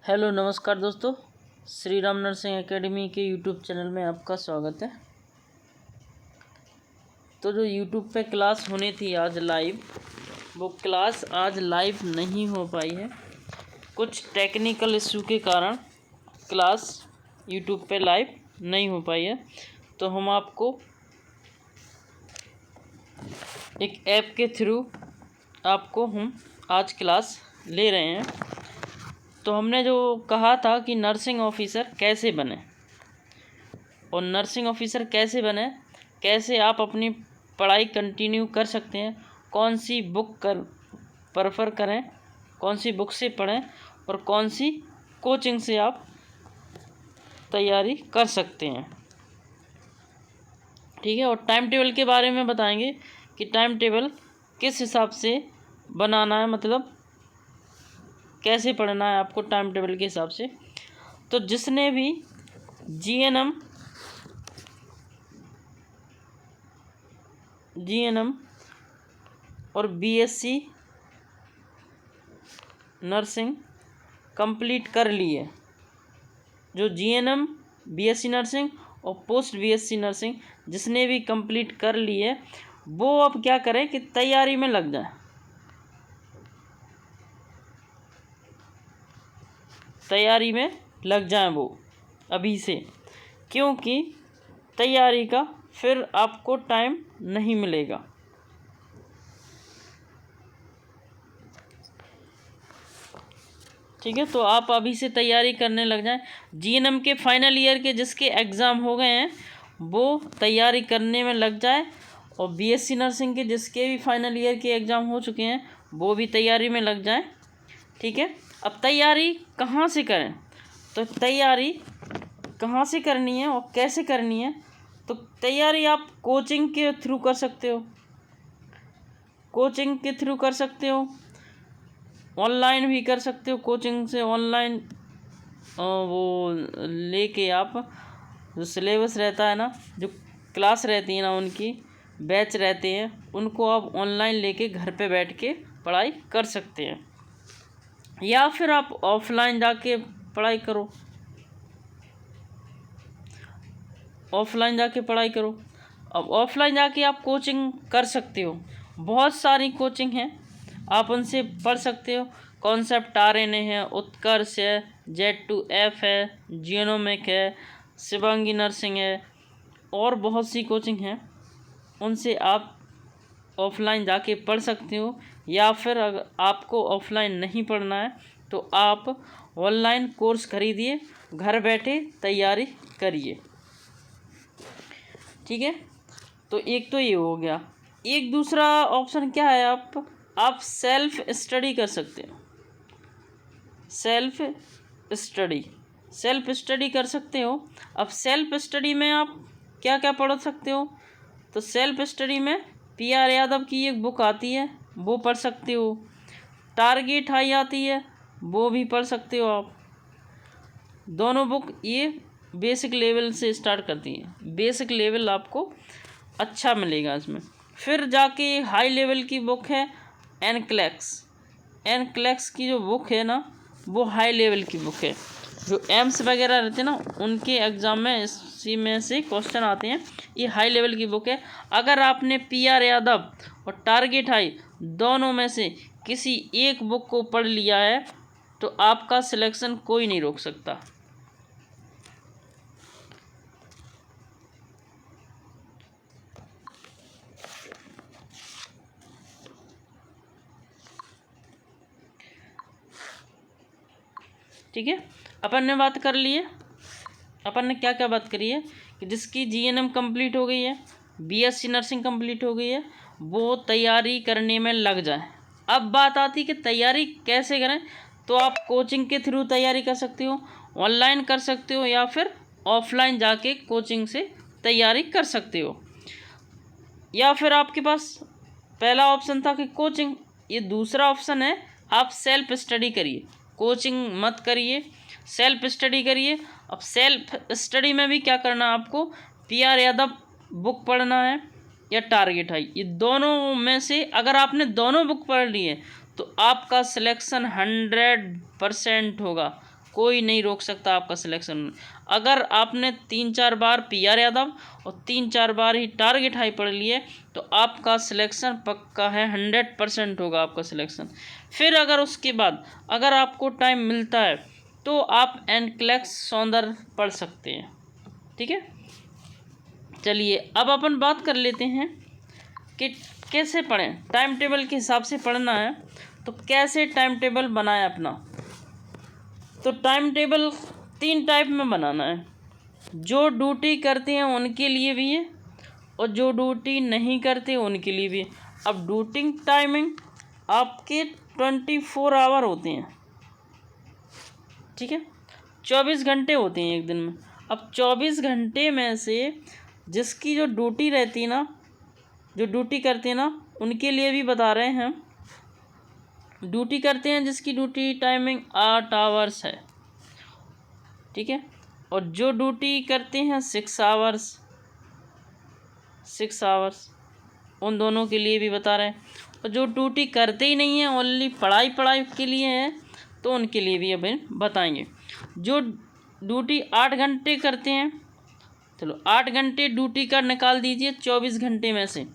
Hello नमस्कार दोस्तों, Shri Ram nursing academy के यूट्यूब चैनल में आपका स्वागत है। तो जो यूट्यूब पे क्लास होनी थी आज लाइव, वो क्लास आज लाइव नहीं हो पाई है। कुछ टेक्निकल इशू के कारण क्लास यूट्यूब पे लाइव नहीं हो पाई है। तो हम आपको एक ऐप के थ्रू आपको हम आज क्लास ले रहे हैं। तो हमने जो कहा था कि नर्सिंग ऑफिसर कैसे बने और नर्सिंग ऑफिसर कैसे बने, कैसे आप अपनी पढ़ाई कंटिन्यू कर सकते हैं, कौन सी बुक प्रेफर करें, कौन सी बुक से पढ़ें और कौन सी कोचिंग से आप तैयारी कर सकते हैं। ठीक है, और टाइम टेबल के बारे में बताएंगे कि टाइम टेबल किस हिसाब से बनाना है, मतलब कैसे पढ़ना है आपको टाइम टेबल के हिसाब से। तो जिसने भी जीएनएम और बीएससी नर्सिंग कंप्लीट कर ली है, जो जीएनएम बीएससी नर्सिंग और पोस्ट बीएससी नर्सिंग जिसने भी कंप्लीट कर ली है, वो अब क्या करें कि तैयारी में लग जाए। तैयारी में लग जाएं वो अभी से, क्योंकि तैयारी का फिर आपको टाइम नहीं मिलेगा। ठीक है, तो आप अभी से तैयारी करने लग जाएं। जीएनएम के फाइनल ईयर के जिसके एग्ज़ाम हो गए हैं वो तैयारी करने में लग जाए, और बीएससी नर्सिंग के जिसके भी फाइनल ईयर के एग्ज़ाम हो चुके हैं वो भी तैयारी में लग जाएं। ठीक है, अब तैयारी कहाँ से करें, तो तैयारी कहाँ से करनी है और कैसे करनी है। तो तैयारी आप कोचिंग के थ्रू कर सकते हो, कोचिंग के थ्रू कर सकते हो, ऑनलाइन भी कर सकते हो। कोचिंग से ऑनलाइन वो लेके आप जो सिलेबस रहता है ना, जो क्लास रहती है ना, उनकी बैच रहते हैं, उनको आप ऑनलाइन लेके घर पे बैठ के पढ़ाई कर सकते हैं, या फिर आप ऑफलाइन जाके पढ़ाई करो, ऑफलाइन जाके पढ़ाई करो। अब ऑफलाइन जाके आप कोचिंग कर सकते हो, बहुत सारी कोचिंग हैं, आप उनसे पढ़ सकते हो। कॉन्सेप्ट आरएनए है, उत्कर्ष है, Z2F है, जियोनोमिक है, शिवांगी नर्सिंग है, और बहुत सी कोचिंग हैं, उनसे आप ऑफलाइन जाके पढ़ सकते हो। या फिर अगर आपको ऑफलाइन नहीं पढ़ना है तो आप ऑनलाइन कोर्स खरीदिए, घर बैठे तैयारी करिए। ठीक है, तो एक तो ये हो गया। एक दूसरा ऑप्शन क्या है, आप सेल्फ स्टडी कर सकते हो। सेल्फ स्टडी कर सकते हो। अब सेल्फ स्टडी में आप क्या क्या पढ़ सकते हो, तो सेल्फ स्टडी में PR यादव की एक बुक आती है, वो पढ़ सकते हो। टारगेट हाई आती है, वो भी पढ़ सकते हो आप। दोनों बुक ये बेसिक लेवल से स्टार्ट करती हैं, बेसिक लेवल आपको अच्छा मिलेगा इसमें। फिर जाके हाई लेवल की बुक है एनक्लेक्स की जो बुक है ना, वो हाई लेवल की बुक है। जो एम्स वगैरह रहते हैं ना, उनके एग्ज़ाम में इसी में से क्वेश्चन आते हैं। ये हाई लेवल की बुक है। अगर आपने PR यादव और टारगेट हाई दोनों में से किसी एक बुक को पढ़ लिया है तो आपका सिलेक्शन कोई नहीं रोक सकता। ठीक है, अपन ने बात कर ली है, अपन ने क्या क्या बात करी है कि जिसकी GNM कंप्लीट हो गई है, BSC नर्सिंग कंप्लीट हो गई है, वो तैयारी करने में लग जाए। अब बात आती कि तैयारी कैसे करें, तो आप कोचिंग के थ्रू तैयारी कर सकते हो, ऑनलाइन कर सकते हो, या फिर ऑफलाइन जाके कोचिंग से तैयारी कर सकते हो। या फिर आपके पास पहला ऑप्शन था कि कोचिंग, ये दूसरा ऑप्शन है आप सेल्फ स्टडी करिए, कोचिंग मत करिए, सेल्फ स्टडी करिए। अब सेल्फ स्टडी में भी क्या करना है आपको, PR यादव बुक पढ़ना है या टारगेट हाई, ये दोनों में से अगर आपने दोनों बुक पढ़ ली है तो आपका सिलेक्शन 100% होगा, कोई नहीं रोक सकता आपका सिलेक्शन। अगर आपने 3-4 बार PR यादव और 3-4 बार ही टारगेट हाई पढ़ लिए तो आपका सिलेक्शन पक्का है, 100% होगा आपका सिलेक्शन। फिर अगर उसके बाद अगर आपको टाइम मिलता है तो आप एनक्लेक्स सौंदर्य पढ़ सकते हैं। ठीक है, चलिए अब अपन बात कर लेते हैं कि कैसे पढ़ें। टाइम टेबल के हिसाब से पढ़ना है तो कैसे टाइम टेबल बनाएं अपना। तो टाइम टेबल 3 टाइप में बनाना है, जो ड्यूटी करते हैं उनके लिए भी है और जो ड्यूटी नहीं करते उनके लिए भी है। अब ड्यूटी टाइमिंग आपके 24 आवर होते हैं, ठीक है, 24 घंटे होते हैं एक दिन में। अब 24 घंटे में से जिसकी जो ड्यूटी रहती है ना, जो ड्यूटी करते हैं ना, उनके लिए भी बता रहे हैं। ड्यूटी करते हैं जिसकी ड्यूटी टाइमिंग 8 आवर्स है, ठीक है, और जो ड्यूटी करते हैं 6 आवर्स, उन दोनों के लिए भी बता रहे हैं। और जो ड्यूटी करते ही नहीं हैं, ओनली पढ़ाई के लिए हैं, तो उनके लिए भी अभी बताएंगे। जो ड्यूटी 8 घंटे करते हैं, चलो 8 घंटे ड्यूटी का निकाल दीजिए 24 घंटे में से।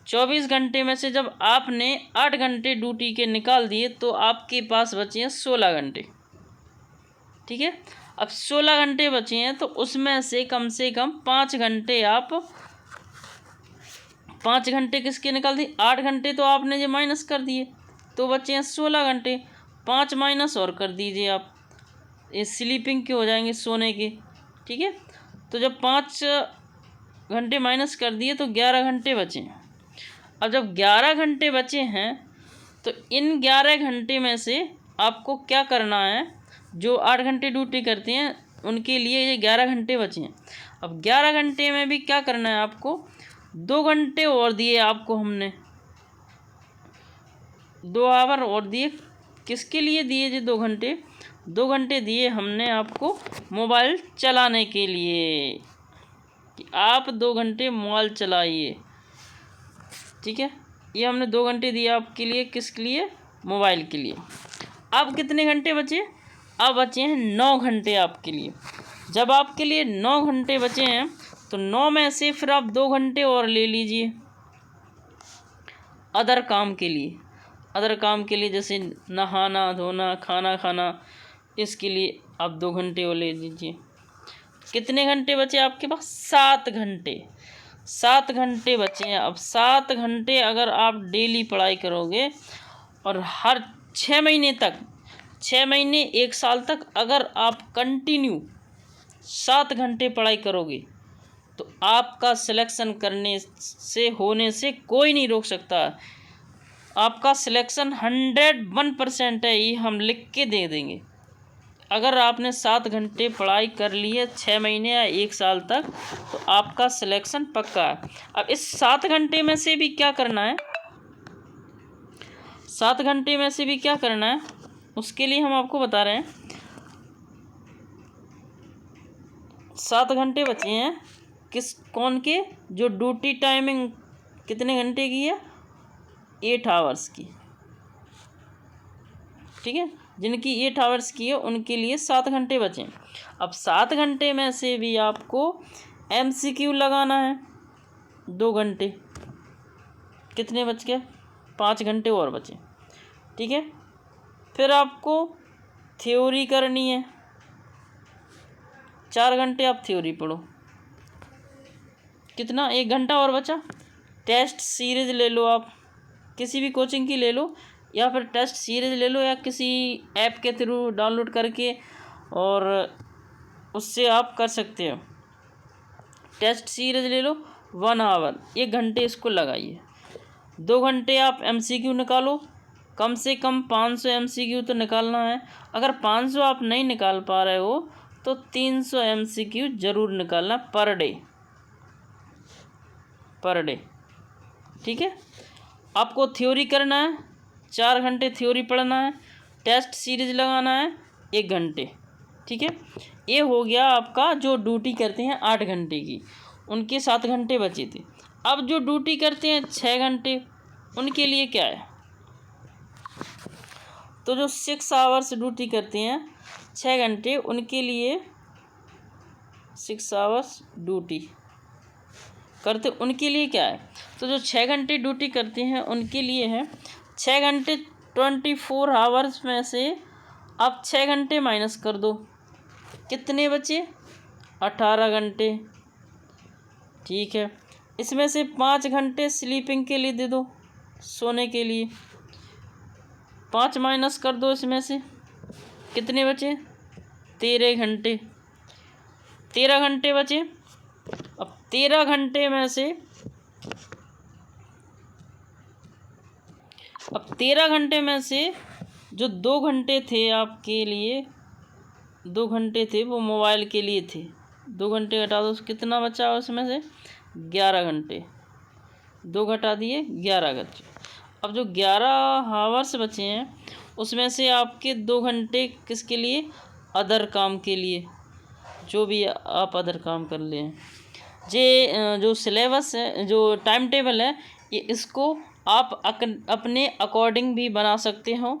24 घंटे में से जब आपने 8 घंटे ड्यूटी के निकाल दिए तो आपके पास बचे हैं 16 घंटे, ठीक है। अब 16 घंटे बचे हैं तो उसमें से कम 5 घंटे आप 5 घंटे किसके निकाल दिए, 8 घंटे तो आपने जो माइनस कर दिए तो बचे हैं 16 घंटे। 5 माइनस और कर दीजिए आप, ये स्लीपिंग के हो जाएंगे, सोने के, ठीक है। तो जब 5 घंटे माइनस कर दिए तो 11 घंटे बचे हैं। अब जब 11 घंटे बचे हैं तो इन 11 घंटे में से आपको क्या करना है, जो 8 घंटे ड्यूटी करते हैं उनके लिए ये 11 घंटे बचे हैं। अब 11 घंटे में भी क्या करना है आपको, 2 घंटे और दिए आपको हमने, 2 आवर और दिए। किसके लिए दिए जी 2 घंटे? 2 घंटे दिए हमने आपको मोबाइल चलाने के लिए, कि आप 2 घंटे मोबाइल चलाइए, ठीक है। ये हमने 2 घंटे दिया आपके लिए, किसके लिए, मोबाइल के लिए। अब कितने घंटे बचे, अब बचे हैं 9 घंटे आपके लिए। जब आपके लिए 9 घंटे बचे हैं तो 9 में से फिर आप 2 घंटे और ले लीजिए अदर काम के लिए, जैसे नहाना धोना, खाना खाना, इसके लिए आप 2 घंटे और ले लीजिए। कितने घंटे बचे आपके पास, 7 घंटे। 7 घंटे बचे हैं। अब 7 घंटे अगर आप डेली पढ़ाई करोगे और हर 6 महीने तक, 6 महीने 1 साल तक अगर आप कंटिन्यू 7 घंटे पढ़ाई करोगे तो आपका सिलेक्शन होने से कोई नहीं रोक सकता। आपका सिलेक्शन 101% है, ये हम लिख के दे देंगे। अगर आपने 7 घंटे पढ़ाई कर ली है 6 महीने या 1 साल तक तो आपका सिलेक्शन पक्का है। अब इस 7 घंटे में से भी क्या करना है, 7 घंटे में से भी क्या करना है, उसके लिए हम आपको बता रहे हैं। 7 घंटे बचे हैं कौन के, जो ड्यूटी टाइमिंग कितने घंटे की है, 8 आवर्स की, ठीक है। जिनकी 8 आवर्स की है उनके लिए 7 घंटे बचे। अब 7 घंटे में से भी आपको MCQ लगाना है 2 घंटे, कितने बच गए, 5 घंटे और बचे, ठीक है। फिर आपको थ्योरी करनी है, 4 घंटे आप थ्योरी पढ़ो, कितना, 1 घंटा और बचा। टेस्ट सीरीज़ ले लो, आप किसी भी कोचिंग की ले लो या फिर टेस्ट सीरीज़ ले लो या किसी ऐप के थ्रू डाउनलोड करके, और उससे आप कर सकते हो। टेस्ट सीरीज़ ले लो 1 आवर, 1 घंटे इसको लगाइए। 2 घंटे आप MCQ निकालो, कम से कम 500 MCQ तो निकालना है। अगर 500 आप नहीं निकाल पा रहे हो तो 300 MCQ ज़रूर निकालना पर डे, ठीक है। आपको थ्योरी करना है, 4 घंटे थ्योरी पढ़ना है, टेस्ट सीरीज लगाना है 1 घंटे, ठीक है। ये हो गया आपका जो ड्यूटी करते हैं 8 घंटे की, उनके 7 घंटे बचे थे। अब जो ड्यूटी करते हैं 6 घंटे, उनके लिए क्या है, तो जो 6 आवर्स ड्यूटी करते हैं 6 घंटे उनके लिए 6 आवर्स ड्यूटी करते, उनके लिए क्या है, तो जो 6 घंटे ड्यूटी करते हैं उनके लिए है 6 घंटे 24 आवर्स में से आप 6 घंटे माइनस कर दो, कितने बचे 18 घंटे। ठीक है, इसमें से 5 घंटे स्लीपिंग के लिए दे दो, सोने के लिए, 5 माइनस कर दो इसमें से, कितने बचे 13 घंटे, 13 घंटे बचे। अब 13 घंटे में से, अब 13 घंटे में से जो 2 घंटे थे आपके लिए, 2 घंटे थे वो मोबाइल के लिए थे, 2 घंटे घटा दो, कितना बचा उसमें से 11 घंटे, 2 घटा दिए 11 घंटे। अब जो 11 आवर्स बचे हैं उसमें से आपके 2 घंटे किसके लिए, अदर काम के लिए, जो भी आप अदर काम कर लें। ये जो सिलेबस है, जो टाइम टेबल है, ये इसको आप अपने अकॉर्डिंग भी बना सकते हो।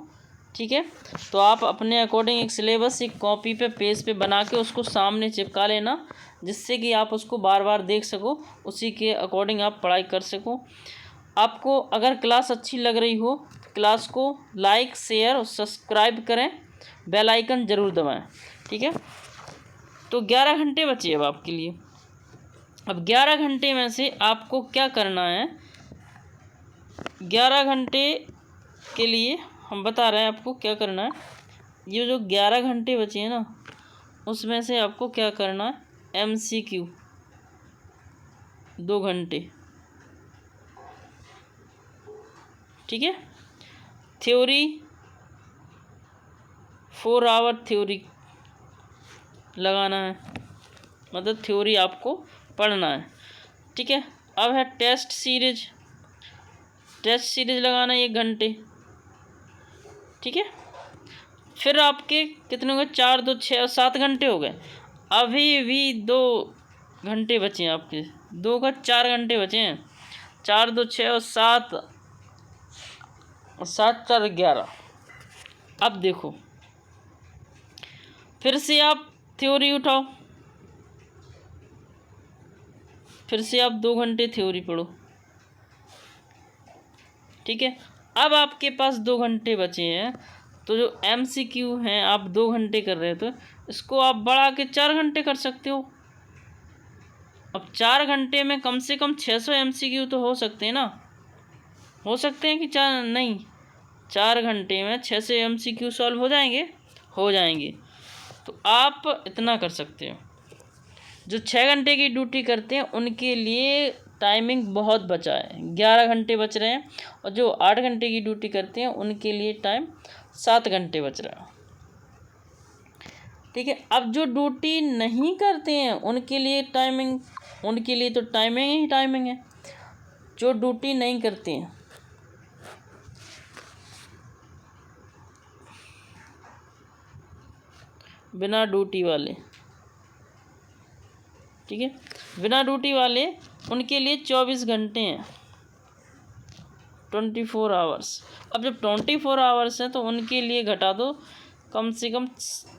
ठीक है, तो आप अपने अकॉर्डिंग एक सिलेबस एक कॉपी पे पेज पे बना के उसको सामने चिपका लेना, जिससे कि आप उसको बार बार देख सको, उसी के अकॉर्डिंग आप पढ़ाई कर सको। आपको अगर क्लास अच्छी लग रही हो, क्लास को लाइक शेयर और सब्सक्राइब करें, बेल आइकन ज़रूर दबाएं। ठीक है, तो 11 घंटे बचे अब आपके लिए। अब 11 घंटे में से आपको क्या करना है, 11 घंटे के लिए हम बता रहे हैं आपको क्या करना है। ये जो 11 घंटे बचे हैं ना, उसमें से आपको क्या करना है, MCQ 2 घंटे, ठीक है, थ्योरी 4 आवर थ्योरी लगाना है, मतलब थ्योरी आपको पढ़ना है। ठीक है, अब है टेस्ट सीरीज, टेस्ट सीरीज लगाना है 1 घंटे। ठीक है, फिर आपके कितने हो गए, 4 2 6 और 7 घंटे हो गए। अभी भी 2 घंटे बचे हैं आपके, 2 का 4 घंटे बचे हैं, 4 2 6 और 7 और 7 4 11। अब देखो फिर से आप थ्योरी उठाओ, फिर से आप 2 घंटे थ्योरी पढ़ो। ठीक है, अब आपके पास 2 घंटे बचे हैं, तो जो MCQ हैं आप 2 घंटे कर रहे हो, तो इसको आप बढ़ा के 4 घंटे कर सकते हो। अब 4 घंटे में कम से कम 600 MCQ तो हो सकते हैं ना, हो सकते हैं कि 4 नहीं, 4 घंटे में 600 MCQ सॉल्व हो जाएंगे, हो जाएंगे। तो आप इतना कर सकते हो। जो 6 घंटे की ड्यूटी करते हैं उनके लिए टाइमिंग बहुत बचा है, 11 घंटे बच रहे हैं, और जो 8 घंटे की ड्यूटी करते हैं उनके लिए टाइम 7 घंटे बच रहा है। ठीक है, अब जो ड्यूटी नहीं करते हैं उनके लिए टाइमिंग, उनके लिए तो टाइमिंग ही टाइमिंग है। जो ड्यूटी नहीं करते हैं, बिना ड्यूटी वाले, ठीक है, बिना ड्यूटी वाले उनके लिए 24 घंटे हैं, 24 आवर्स। अब जब 24 आवर्स हैं तो उनके लिए घटा दो कम से कम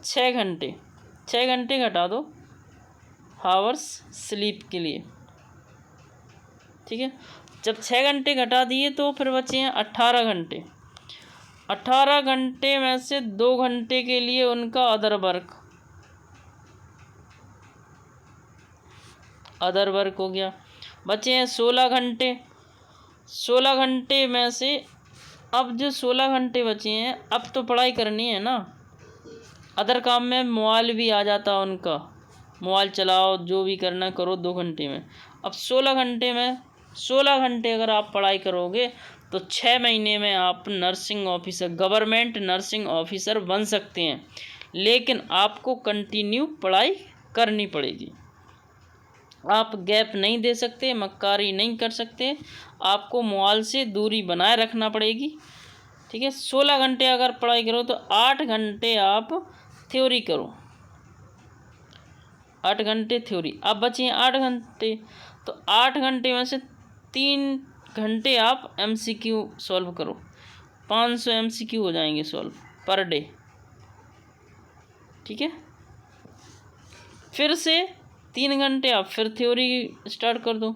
6 घंटे, 6 घंटे घटा दो आवर्स स्लीप के लिए। ठीक है, जब 6 घंटे घटा दिए तो फिर बचे हैं 18 घंटे। 18 घंटे में से 2 घंटे के लिए उनका अदर वर्क, अदर वर्क हो गया। बचे हैं 16 घंटे। 16 घंटे में से अब जो 16 घंटे बचे हैं, अब तो पढ़ाई करनी है ना, अदर काम में मोबाइल भी आ जाता है उनका, मोबाइल चलाओ, जो भी करना करो 2 घंटे में। अब 16 घंटे में, 16 घंटे अगर आप पढ़ाई करोगे तो 6 महीने में आप nursing officer, government nursing officer बन सकते हैं। लेकिन आपको कंटिन्यू पढ़ाई करनी पड़ेगी, आप गैप नहीं दे सकते, मक्कारी नहीं कर सकते, आपको मोबाइल से दूरी बनाए रखना पड़ेगी। ठीक है, 16 घंटे अगर पढ़ाई करो तो 8 घंटे आप थ्योरी करो, 8 घंटे थ्योरी। अब बचे हैं 8 घंटे, तो 8 घंटे में से 3 घंटे आप MCQ सॉल्व करो, 500 MCQ हो जाएंगे सॉल्व पर डे। ठीक है। फिर से 3 घंटे आप फिर थ्योरी स्टार्ट कर दो,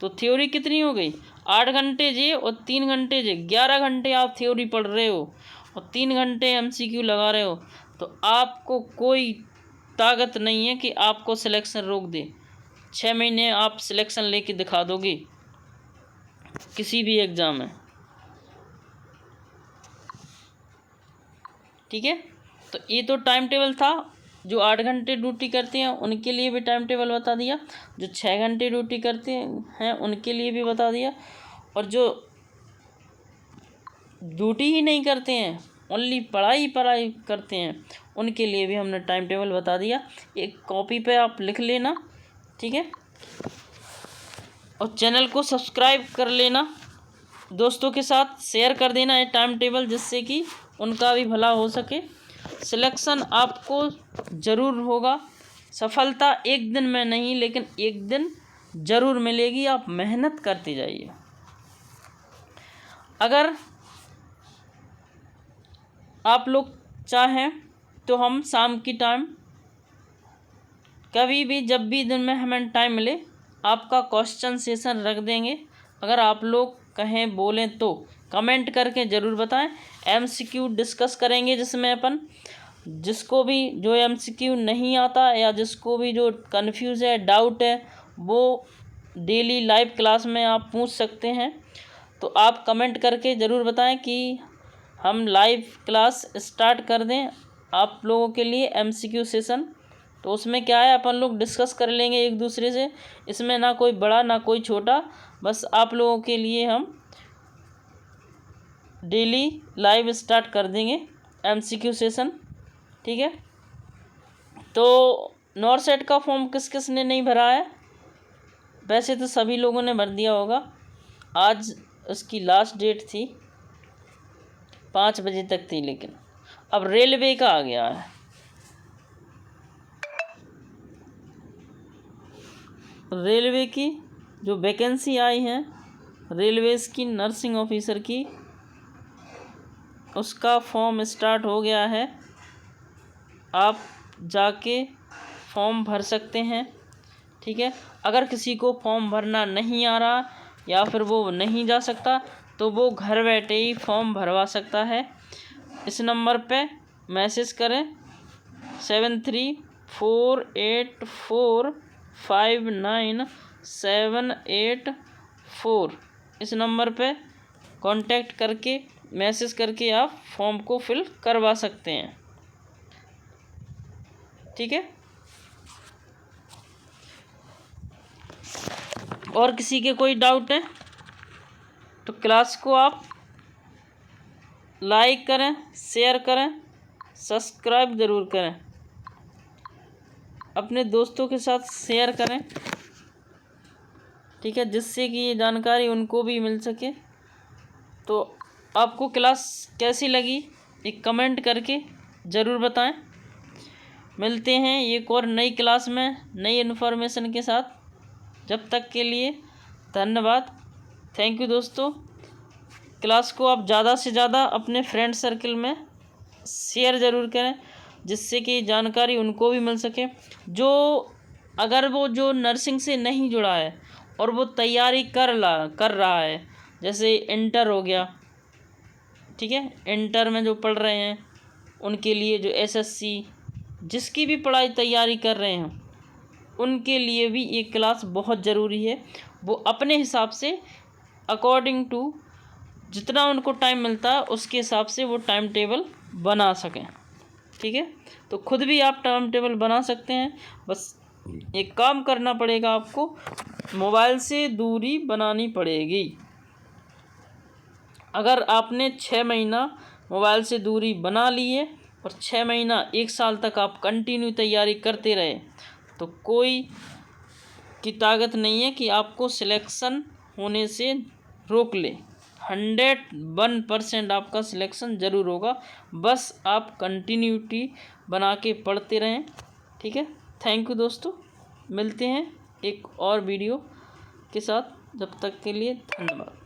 तो थ्योरी कितनी हो गई, 8 घंटे जे और 3 घंटे जे, 11 घंटे आप थ्योरी पढ़ रहे हो और 3 घंटे MCQ लगा रहे हो, तो आपको कोई ताकत नहीं है कि आपको सिलेक्शन रोक दे। 6 महीने आप सिलेक्शन लेके दिखा दोगे किसी भी एग्ज़ाम में, ठीक है। तो ये तो टाइम टेबल था। जो 8 घंटे ड्यूटी करते हैं उनके लिए भी टाइम टेबल बता दिया, जो 6 घंटे ड्यूटी करते हैं उनके लिए भी बता दिया, और जो ड्यूटी ही नहीं करते हैं ओनली पढ़ाई करते हैं उनके लिए भी हमने टाइम टेबल बता दिया। एक कॉपी पे आप लिख लेना, ठीक है, और चैनल को सब्सक्राइब कर लेना, दोस्तों के साथ शेयर कर देना ये टाइम टेबल, जिससे कि उनका भी भला हो सके। सिलेक्शन आपको ज़रूर होगा, सफलता एक दिन में नहीं लेकिन एक दिन ज़रूर मिलेगी, आप मेहनत करते जाइए। अगर आप लोग चाहें तो हम शाम की टाइम कभी भी जब भी दिन में हमें टाइम मिले आपका क्वेश्चन सेशन रख देंगे। अगर आप लोग कहें बोलें तो कमेंट करके ज़रूर बताएं। MCQ डिस्कस करेंगे, जिसमें अपन जिसको भी जो MCQ नहीं आता या जिसको भी जो कन्फ्यूज़ है, डाउट है, वो डेली लाइव क्लास में आप पूछ सकते हैं। तो आप कमेंट करके ज़रूर बताएं कि हम लाइव क्लास स्टार्ट कर दें आप लोगों के लिए MCQ सेशन। तो उसमें क्या है, अपन लोग डिस्कस कर लेंगे एक दूसरे से, इसमें ना कोई बड़ा ना कोई छोटा, बस आप लोगों के लिए हम डेली लाइव स्टार्ट कर देंगे MCQ सेशन, ठीक है। तो नॉरसेट का फॉर्म किस किस ने नहीं भरा है, वैसे तो सभी लोगों ने भर दिया होगा। आज उसकी लास्ट डेट थी, 5 बजे तक थी, लेकिन अब रेलवे का आ गया है। रेलवे की जो वैकेंसी आई है रेलवेज की नर्सिंग ऑफिसर की, उसका फॉर्म स्टार्ट हो गया है। आप जाके फॉर्म भर सकते हैं, ठीक है। अगर किसी को फॉर्म भरना नहीं आ रहा या फिर वो नहीं जा सकता तो वो घर बैठे ही फॉर्म भरवा सकता है। इस नंबर पे मैसेज करें 7348459784। इस नंबर पे कांटेक्ट करके मैसेज करके आप फॉर्म को फिल करवा सकते हैं, ठीक है। और किसी के कोई डाउट है तो क्लास को आप लाइक करें, शेयर करें, सब्सक्राइब ज़रूर करें, अपने दोस्तों के साथ शेयर करें, ठीक है, जिससे कि ये जानकारी उनको भी मिल सके। तो आपको क्लास कैसी लगी एक कमेंट करके ज़रूर बताएं। मिलते हैं एक और नई क्लास में नई इन्फॉर्मेशन के साथ। जब तक के लिए धन्यवाद, थैंक यू दोस्तों। क्लास को आप ज़्यादा से ज़्यादा अपने फ्रेंड सर्कल में शेयर ज़रूर करें, जिससे कि जानकारी उनको भी मिल सके। अगर वो जो नर्सिंग से नहीं जुड़ा है और वो तैयारी कर रहा है, जैसे इंटर हो गया, ठीक है, इंटर में जो पढ़ रहे हैं उनके लिए, जो SSC जिसकी भी पढ़ाई तैयारी कर रहे हैं उनके लिए भी ये क्लास बहुत ज़रूरी है। वो अपने हिसाब से अकॉर्डिंग टू जितना उनको टाइम मिलता है उसके हिसाब से वो टाइम टेबल बना सकें, ठीक है। तो खुद भी आप टाइम टेबल बना सकते हैं, बस एक काम करना पड़ेगा, आपको मोबाइल से दूरी बनानी पड़ेगी। अगर आपने 6 महीना मोबाइल से दूरी बना ली है और 6 महीना 1 साल तक आप कंटिन्यू तैयारी करते रहे तो कोई की ताकत नहीं है कि आपको सिलेक्शन होने से रोक ले। 101% आपका सिलेक्शन ज़रूर होगा, बस आप कंटिन्यूटी बना के पढ़ते रहें, ठीक है। थैंक यू दोस्तों, मिलते हैं एक और वीडियो के साथ, जब तक के लिए धन्यवाद।